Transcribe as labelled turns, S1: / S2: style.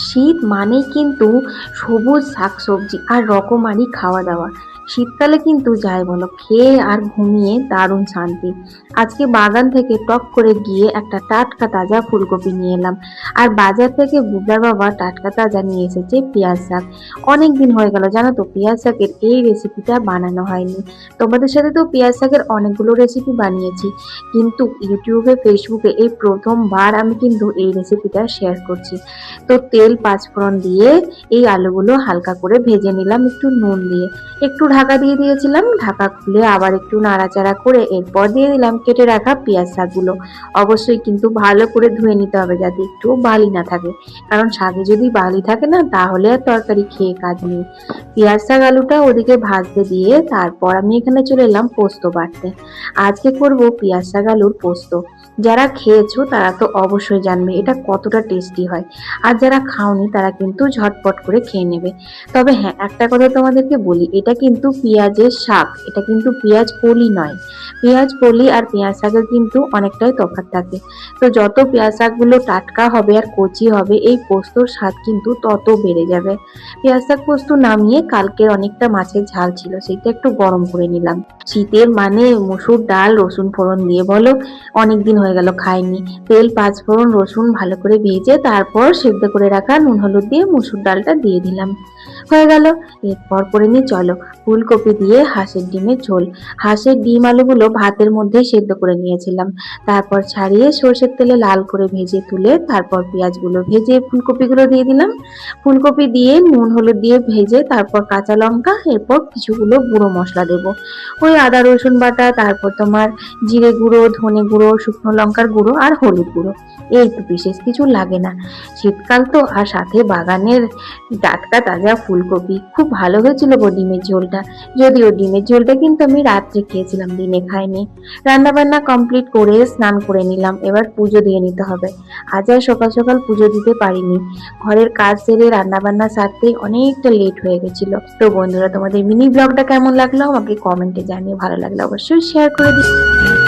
S1: শীত মানেই কিন্তু সবুজ শাকসবজি আর রকমারি খাওয়া দাওয়া। শীতকালে কিন্তু যাই বলো, খেয়ে আর ঘুমিয়ে দারুণ শান্তি। আজকে বাগান থেকে টপ করে গিয়ে একটা টাটকা তাজা ফুলকপি নিয়ে এলাম। আর বাজার থেকে বুবলার বাবা টাটকা তাজা নিয়ে এসেছে পেঁয়াজ শাক। অনেক দিন হয়ে গেল জানো তো, পেঁয়াজ শাকের এই রেসিপিটা বানানো হয়নি। তোমাদের সাথে তো পেঁয়াজ শাকের অনেকগুলো রেসিপি বানিয়েছি, কিন্তু ইউটিউবে ফেসবুকে এই প্রথমবার আমি কিন্তু এই রেসিপিটা শেয়ার করছি। তো তেল পাঁচফোড়ন দিয়ে এই আলুগুলো হালকা করে ভেজে নিলাম একটু নুন দিয়ে। একটু ঢাকা দিয়ে দিয়েছিলাম, ঢাকা খুলে আবার একটু নাড়াচাড়া করে এরপর দিয়ে দিলাম কেটে রাখা পেঁয়াজ শাকগুলো। অবশ্যই কিন্তু ভালো করে ধুয়ে নিতে হবে যাতে একটু বালি না থাকে, কারণ শাকে যদি বালি থাকে না তাহলে আর তরকারি খেয়ে কাজ নেই। পেঁয়াজ শাক আলুটা ওদিকে ভাজতে দিয়ে তারপর আমি এখানে চলে এলাম পোস্ত বাটতে। আজকে করব পেঁয়াজ শাক আলুর পোস্ত। যারা খেয়েছো তারা তো অবশ্যই জানবে এটা কতটা টেস্টি হয়, আর যারা খাওনি তারা কিন্তু ঝটপট করে খেয়ে নেবে। তবে হ্যাঁ, একটা কথা তোমাদেরকে বলি, এটা কিন্তু পেঁয়াজের শাক, এটা কিন্তু পেঁয়াজ কলি নয়। পেঁয়াজ কলি আর পেঁয়াজ শাকের কিন্তু অনেকটাই তফাৎ থাকে। তো যত পেঁয়াজ শাকগুলো টাটকা হবে আর কচি হবে, এই পোস্তর স্বাদ কিন্তু তত বেড়ে যাবে। পেঁয়াজ শাক পোস্ত নামিয়ে কালকে অনেকটা মাছের ঝাল ছিল, সেটা একটু গরম করে নিলাম। শীতের মানে মসুর ডাল রসুন ফোড়ন দিয়ে বলো, অনেকদিন হয়ে গেল খাইনি। তেল পাঁচফোড়ন রসুন ভালো করে ভেজে তারপর সেদ্ধ করে রাখা নুন হলুদ দিয়ে মসুর ডালটা দিয়ে দিলাম। হয়ে গেল। এরপর করে নিয়ে চলো ফুলকপি দিয়ে হাঁসের ডিমের ঝোল। হাঁসের ডিম আলুগুলো ভাতের মধ্যে সেদ্ধ করে নিয়েছিলাম, তারপর ছাড়িয়ে সর্ষের তেলে লাল করে ভেজে তুলে তারপর পেঁয়াজগুলো ভেজে ফুলকপিগুলো দিয়ে দিলাম। ফুলকপি দিয়ে নুন হলুদ দিয়ে ভেজে তারপর কাঁচা লঙ্কা, এরপর কিছুগুলো গুঁড়ো মশলা দেবো। ওই আদা রসুন বাটা, তারপর তোমার জিরে গুঁড়ো, ধনে গুঁড়ো, শুকনো লঙ্কার গুঁড়ো আর হলুদ গুঁড়ো। এই তো, বিশেষ কিছু লাগে না। শীতকাল তো, আর সাথে বাগানের টাটকা তাজা ফুলকপি। খুব ভালো হয়েছিল গো ডিমের ঝোলটা। যদিও ডিমের ঝোলটা কিন্তু আমি রাত্রে খেয়েছিলাম, দিনে খাইনি। রান্না বান্না কমপ্লিট করে স্নান করে নিলাম, এবার পুজো দিয়ে নিতে হবে। আজ আর সকাল সকাল পুজো দিতে পারিনি, ঘরের কাজ সেরে রান্না বান্না সারতে অনেকটা লেট হয়ে গেছিল। তো বন্ধুরা, তোমাদের মিনি ব্লগটা কেমন লাগলো আমাকে কমেন্টে জানিয়ে, ভালো লাগলে অবশ্যই শেয়ার করে দিও।